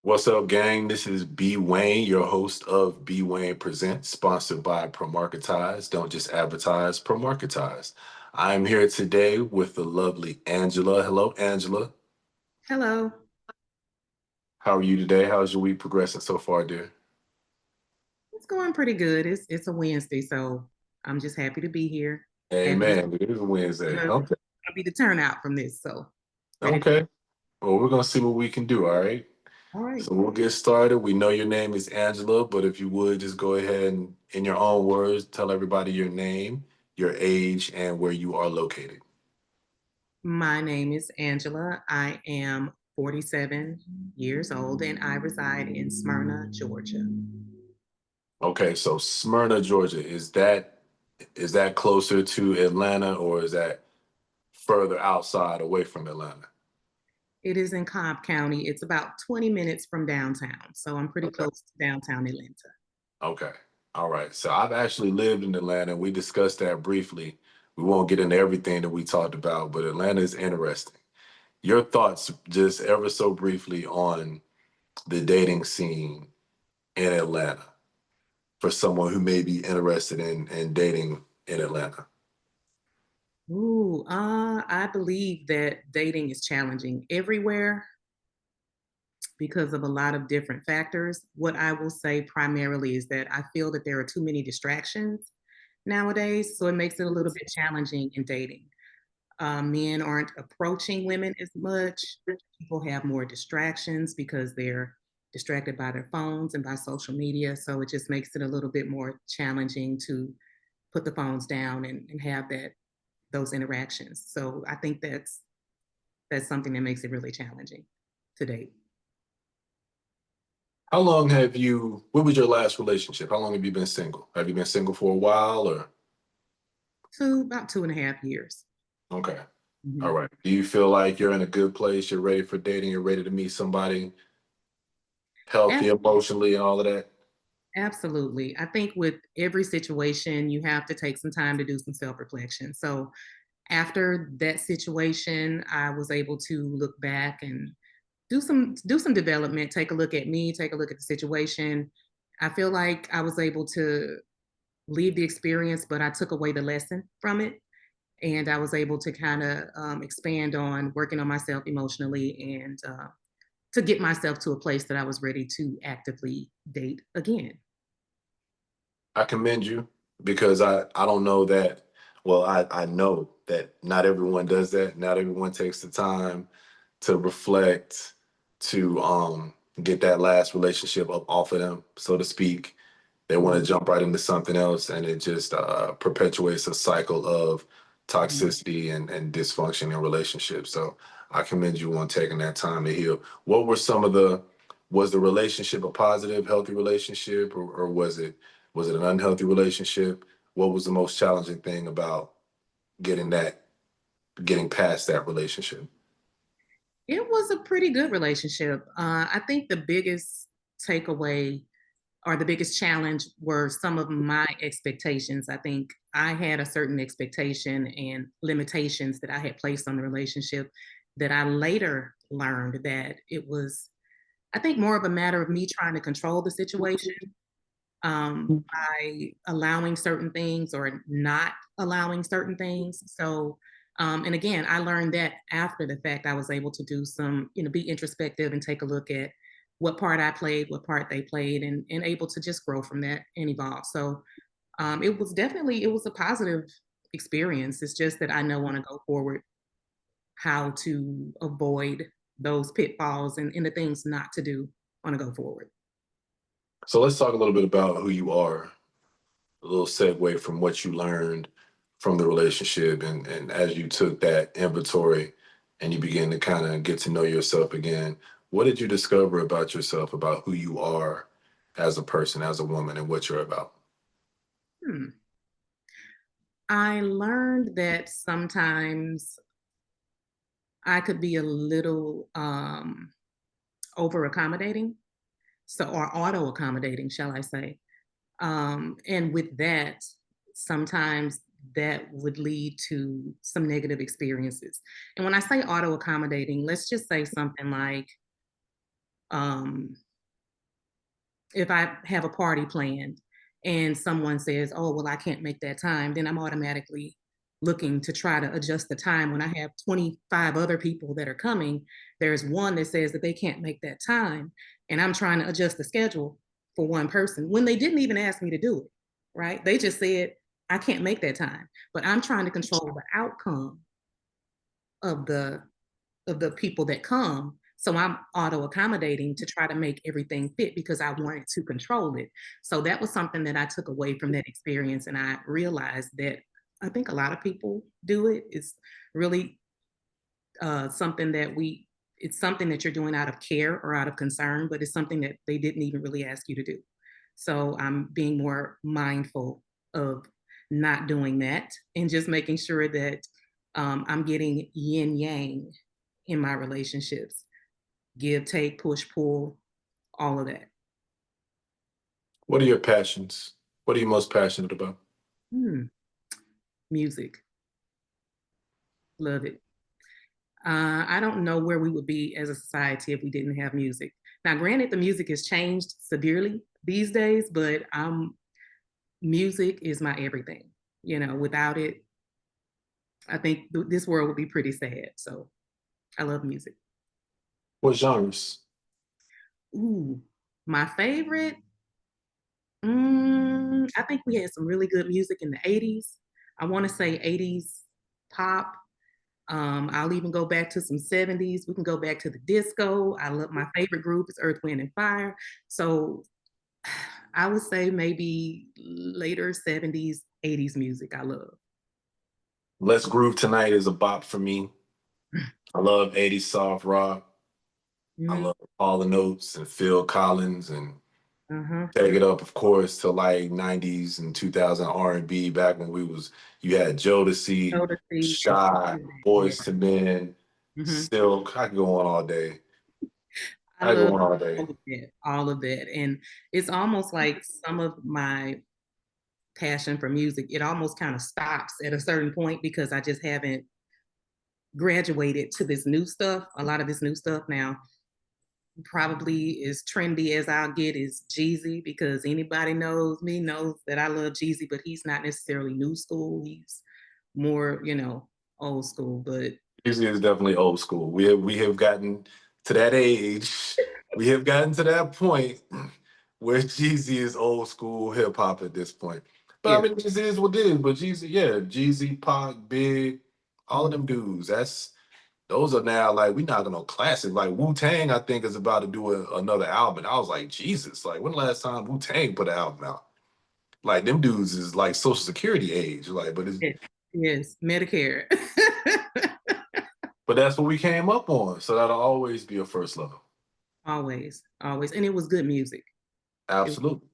What's up, gang? This is B Wayne, your host of bwaynepresents, sponsored by Promarketize. Don't just advertise, Promarketize. I'm here today with the lovely Angela. Hello, Angela. Hello. How are you today? How's your week progressing so far, dear? It's going pretty good. It's a Wednesday, so I'm just happy to be here. Happy to Amen. It is Wednesday. Okay. be the turnout from this. So ready. Okay. Well, we're gonna see what we can do. All right. All right. So we'll get started. We know your name is Angela, but if you would just go ahead and, in your own words, tell everybody your name, your age, and where you are located. My name is Angela. I am 47 years old and I reside in Smyrna, Georgia. Okay, so Smyrna, Georgia, is that closer to Atlanta or is that further outside away from Atlanta? It is in Cobb County. It's about 20 minutes from downtown. So I'm pretty Okay. close to downtown Atlanta. Okay. All right. So I've actually lived in Atlanta. We discussed that briefly. We won't get into everything that we talked about, but Atlanta is interesting. Your thoughts, just ever so briefly, on the dating scene in Atlanta for someone who may be interested in dating in Atlanta. I believe that dating is challenging everywhere because of a lot of different factors. What I will say primarily is that I feel that there are too many distractions nowadays, so it makes it a little bit challenging in dating. Men aren't approaching women as much. People have more distractions because they're distracted by their phones and by social media. So it just makes it a little bit more challenging to put the phones down and have those interactions. So I think that's something that makes it really challenging to date. What was your last relationship? How long have you been single? Have you been single for a while or? About 2.5 years. Okay. All Mhm. right. Do you feel like you're in a good place? You're ready for dating? You're ready to meet somebody healthy Ab- emotionally and all of that? Absolutely. I think with every situation, you have to take some time to do some self reflection. So after that situation, I was able to look back and do some development, take a look at me, take a look at the situation. I feel like I was able to leave the experience, but I took away the lesson from it. And I was able to kind of expand on working on myself emotionally and to get myself to a place that I was ready to actively date again. I commend you because I don't know that. Well, I know that not everyone does that. Not everyone takes the time to reflect, to get that last relationship up off of them, so to speak. They want Mhm. to jump right into something else, and it just perpetuates a cycle of Mhm. toxicity and dysfunction in relationships. So I commend you on taking that time to heal. What were some of the Was the relationship a positive, healthy relationship, or was it an unhealthy relationship? What was the most challenging thing about getting that getting past that relationship? It was a pretty good relationship. I think the biggest takeaway or the biggest challenge were some of my expectations. I think I had a certain expectation and limitations that I had placed on the relationship that I later learned that it was, I think, more of a matter of me trying to control the situation by allowing certain things or not allowing certain things. So, and again, I learned that after the fact, I was able to do some, be introspective and take a look at what part I played, what part they played, and able to just grow from that and evolve. So, it was a positive experience. It's just that I know want to go forward how to avoid those pitfalls and the things not to do on to go forward. So let's talk a little bit about who you are. A little segue from what you learned from the relationship, and as you took that inventory and you began to kind of get to know yourself again, what did you discover about yourself, about who you are as a person, as a woman, and what you're about? Hmm. I learned that sometimes I could be a little over accommodating, so or auto accommodating, shall I say? And with that, sometimes that would lead to some negative experiences. And when I say auto accommodating, let's just say something like Um, if I have a party planned and someone says, "Oh, well, I can't make that time," then I'm automatically looking to try to adjust the time. When I have 25 other people that are coming, there's one that says that they can't make that time, and I'm trying to adjust the schedule for one person when they didn't even ask me to do it, right? They just said, "I can't make that time," but I'm trying to control the outcome of the people that come. So I'm auto accommodating to try to make everything fit because I wanted to control it. So that was something that I took away from that experience. And I realized that I think a lot of people do it. It's really something that it's something that you're doing out of care or out of concern, but it's something that they didn't even really ask you to do. So I'm being more mindful of not doing that and just making sure that I'm getting yin yang in my relationships, give, take, push, pull, all of that. What are your passions? What are you most passionate about? Hmm. Music, love it. I don't know where we would be as a society if we didn't have music. Now, granted, the music has changed severely these days, but music is my everything. You know, without it, I think this world would be pretty sad. So I love music. What genres? Ooh, my favorite. I think we had some really good music in the 80s. I want to say 80s pop. I'll even go back to some 70s. We can go back to the disco. I love my favorite group is Earth, Wind, and Fire. So I would say maybe later 70s, 80s music I love. Let's Groove Tonight is a bop for me. I love 80s soft rock. I Mhm. love Paul and Oates and Phil Collins and Uh-huh. take it up, of course, to like 90s and 2000 R&B back when you had Jodeci, Jodeci, yeah, Shy, yeah. Boys to Men, Mhm. Silk. I could go on all day. I I could love go on all all day. of that, all of that. And it's almost like some of my passion for music, it almost kind of stops at a certain point because I just haven't graduated to this new stuff. A lot of this new stuff now probably as trendy as I'll get is Jeezy because anybody knows me knows that I love Jeezy, but he's not necessarily new school. He's more, old school. But Usually it's definitely old school. We have gotten to that age. We have gotten to that point where Jeezy is old school hip hop at this point. But I yeah, mean, this is what it is. But Jeezy, yeah, Jeezy, Pac, Big, all of mm, them dudes. Those are now like we knocking on classic. Like Wu Tang, I think is about to do another album. And I was like, Jesus, like when the last time Wu Tang put an album out? Like them dudes is like Social Security age. Like, yes, yes, Medicare. but that's what we came up on. So that'll always be a first love. Always, always, and it was good music. It, Absolutely.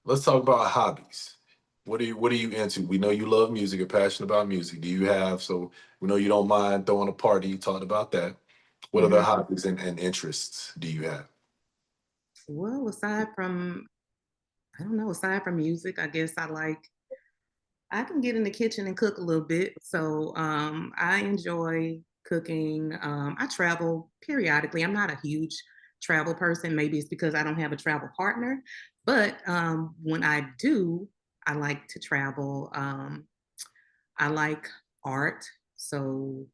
Let's talk about hobbies. What are you into? We know you love music, you're passionate about music. Do you have so we know you don't mind throwing a party, you talked about that. What other mhm. hobbies and interests do you have? Well, aside from I don't know, aside from music, I guess I can get in the kitchen and cook a little bit. So I enjoy cooking. I travel periodically. I'm not a huge travel person. Maybe it's because I don't have a travel partner. But when I do, I like to travel. I like art. So,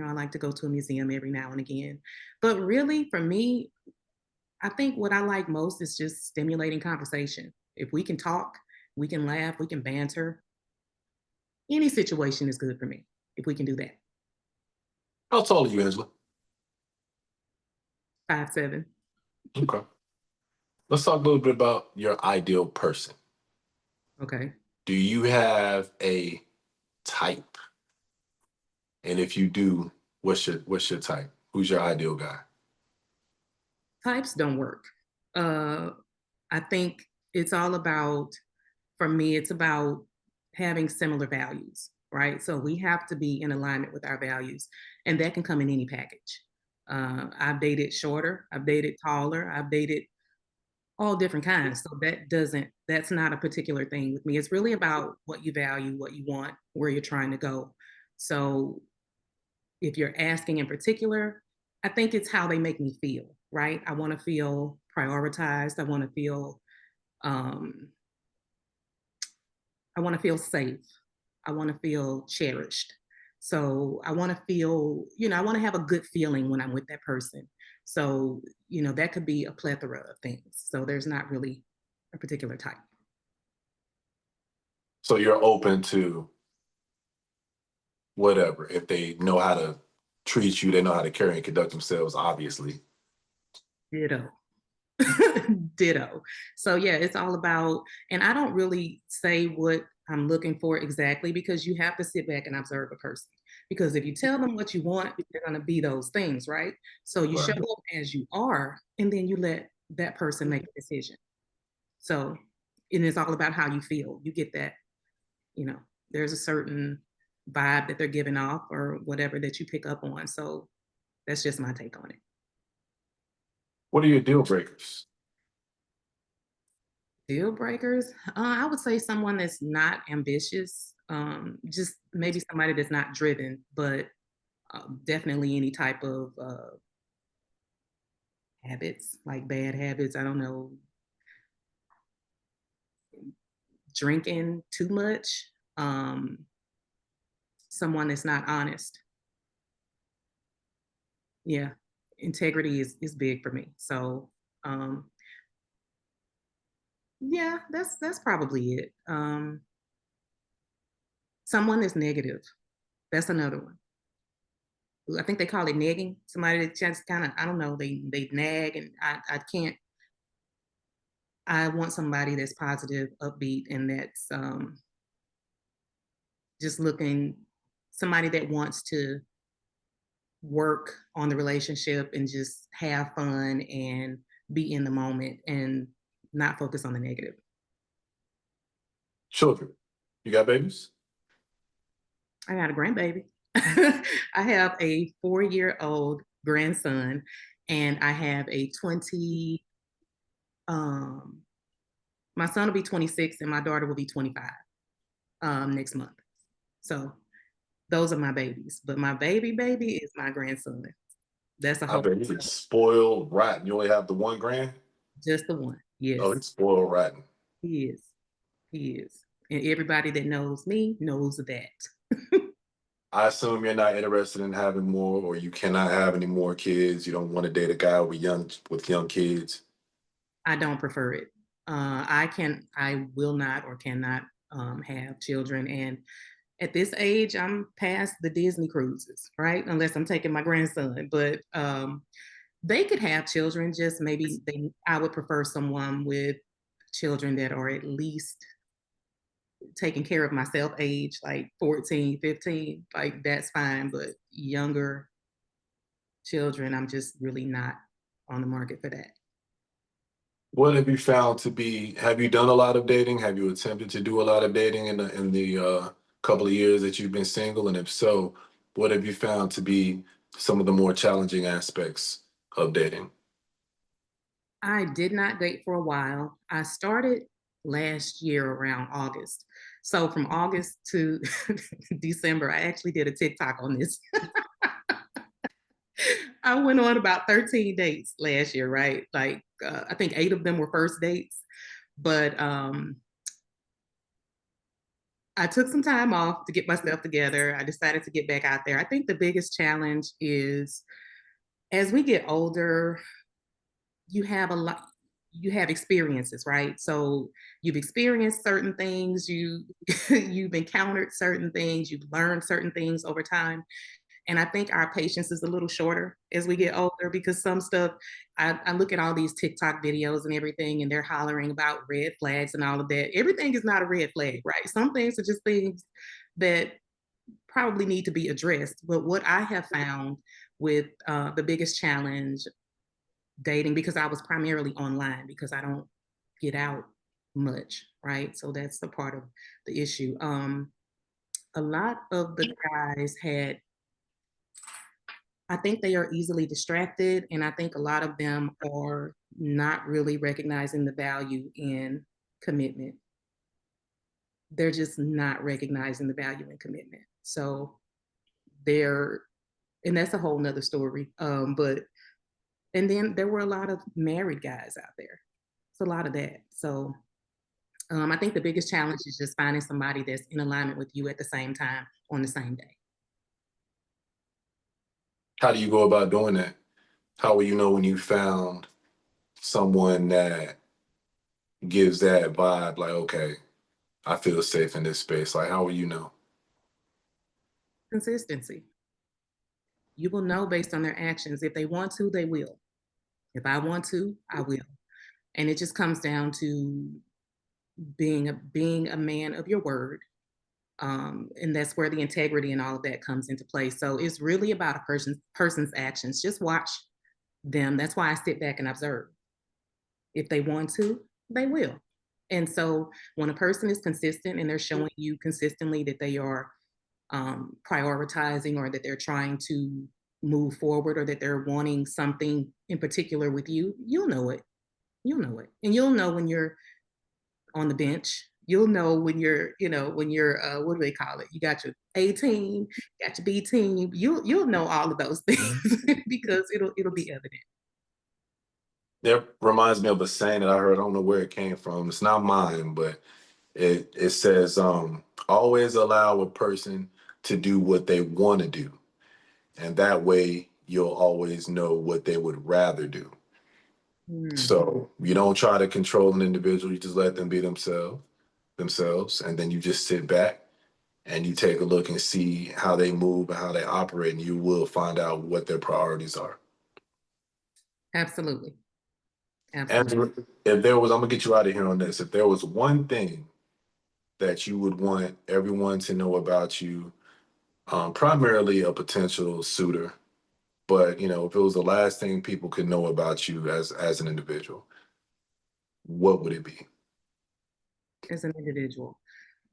I like to go to a museum every now and again. But really, for me, I think what I like most is just stimulating conversation. If we can talk, we can laugh, we can banter, any situation is good for me if we can do that. How tall are you, Angela? 5'7". Okay. Let's talk a little bit about your ideal person. Okay. Do you have a type? And if you do, what's your type? Who's your ideal guy? Types don't work. Uh, I think it's all about, for me, it's about having similar values, right? So we have to be in alignment with our values, and that can come in any package. I've dated shorter, I've dated taller, I've dated all different kinds. So that's not a particular thing with me. It's really about what you value, what you want, where you're trying to go. So if you're asking in particular, I think it's how they make me feel, right? I want to feel prioritized. Um, I want to feel safe. I want to feel cherished. So I want to feel, I want to have a good feeling when I'm with that person. So, that could be a plethora of things. So there's not really a particular type. So you're open to whatever. If they know how to treat you, they know how to carry and conduct themselves, obviously. Ditto. Ditto. So yeah, it's all about, and I don't really say what I'm looking for exactly because you have to sit back and observe a person. Because if you tell them what you want, they're going to be those things, right? So you show Right. up as you are, and then you let that person make a decision. So, and it's all about how you feel. You get that, you know, there's a certain vibe that they're giving off or whatever that you pick up on. So that's just my take on it. What are your deal breakers? Deal breakers? I would say someone that's not ambitious, just maybe somebody that's not driven, but definitely any type of habits, like bad habits. I don't know, drinking too much, um, someone that's not honest. Yeah, integrity is big for me. So um, yeah, that's probably it. Someone that's negative. That's another one. I think they call it nagging. Somebody that just kind of, I don't know, they nag, and I can't. I want somebody that's positive, upbeat, and that's just looking, somebody that wants to work on the relationship and just have fun and be in the moment and not focus on the negative. Children. You got babies? I got a grandbaby. I have a 4-year-old grandson, and I have a 20. Um, my son will be 26, and my daughter will be 25 next month. So those are my babies. But my baby is my grandson. That's a I whole, bet he's spoiled rotten. You only have the one grand? just the one. Oh, Yes, he's spoiled rotten. he is. He is. And everybody that knows me knows that. I assume you're not interested in having more, or you cannot have any more kids. You don't want to date a guy with young kids. I don't prefer it. I will not or cannot have children. And at this age, I'm past the Disney cruises, right? Unless I'm taking my grandson. But they could have children, just maybe I would prefer someone with children that are at least taking care of myself age, like 14, 15. Like that's fine. But younger children, I'm just really not on the market for that. What have you found to be? Have you done a lot of dating? Have you attempted to do a lot of dating in the couple of years that you've been single? And if so, what have you found to be some of the more challenging aspects of dating? I did not date for a while. I started last year around August. So from August to December, I actually did a TikTok on this. I went on about 13 dates last year, right? Like I think 8 of them were first dates. But I took some time off to get myself together. I decided to get back out there. I think the biggest challenge is as we get older, you have a lot, you have experiences, right? So you've experienced certain things, you've encountered certain things, you've learned certain things over time. And I think our patience is a little shorter as we get older because some stuff, I look at all these TikTok videos and everything, and they're hollering about red flags and all of that. Everything is not a red flag, right? Some things are just things that probably need to be addressed. But what I have found with the biggest challenge dating, because I was primarily online because I don't get out much, right? So that's the part of the issue. A lot of the guys had, I think they are easily distracted, and I think a lot of them are not really recognizing the value in commitment. They're just not recognizing the value in commitment. So they're, and that's a whole nother story. But And then there were a lot of married guys out there. It's a lot of that. So I think the biggest challenge is just finding somebody that's in alignment with you at the same time on the same day. How do you go about doing that? How will you know when you found someone that gives that vibe? Like, okay, I feel safe in this space. Like, how will you know? Consistency. You will know based on their actions. If they want to, they will. If I want to, I will. And it just comes down to being a man of your word. And that's where the integrity and all of that comes into play. So it's really about a person's actions. Just watch them. That's why I sit back and observe. If they want to, they will. And so when a person is consistent and they're showing you consistently that they are prioritizing or that they're trying to move forward or that they're wanting something in particular with you, you'll know it. You'll know it. And you'll know when you're on the bench. You'll know when you're what do they call it? You got your A team, got your B team. You'll know all of those things because it'll be evident. That reminds me of a saying that I heard. I don't know where it came from. It's not mine, but it says, always allow a person to do what they want to do. And that way you'll always know what they would rather do. Mm, So you don't try to control an individual, you just let them be themselves, and then you just sit back and you take a look and see how they move and how they operate, and you will find out what their priorities are. absolutely. Absolutely. And if there was, I'm gonna get you out of here on this. If there was one thing that you would want everyone to know about you, primarily a potential suitor, but if it was the last thing people could know about you as an individual, what would it be? As an individual.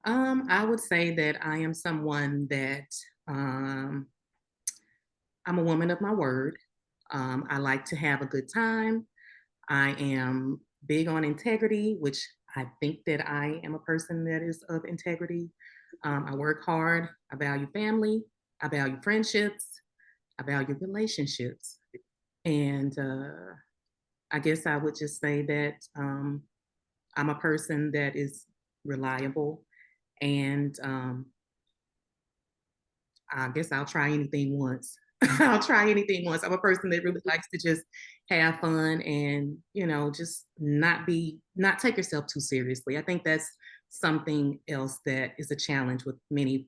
I would say that I am someone that um, I'm a woman of my word. I like to have a good time. I am big on integrity, which I think that I am a person that is of integrity. I work hard. I value family. I value friendships. I value relationships. And I guess I would just say that I'm a person that is reliable and I guess I'll try anything once. I'll try anything once. I'm a person that really likes to just have fun and, just not take yourself too seriously. I think that's something else that is a challenge with many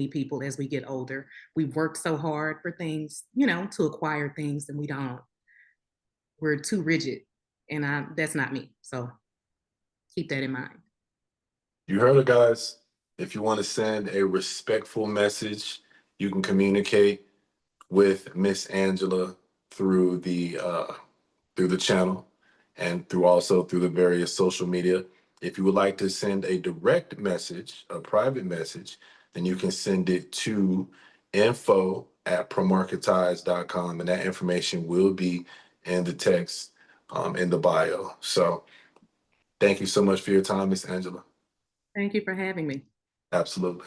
people as we get older. We've worked so hard for things, to acquire things and we're too rigid. And that's not me. So keep that in mind. You heard it, guys. If you want to send a respectful message, you can communicate with Miss Angela through the channel and through the various social media. If you would like to send a direct message, a private message, then you can send it to info@promarketize.com, and that information will be in the text in the bio. So thank you so much for your time, Miss Angela. Thank you for having me. Absolutely.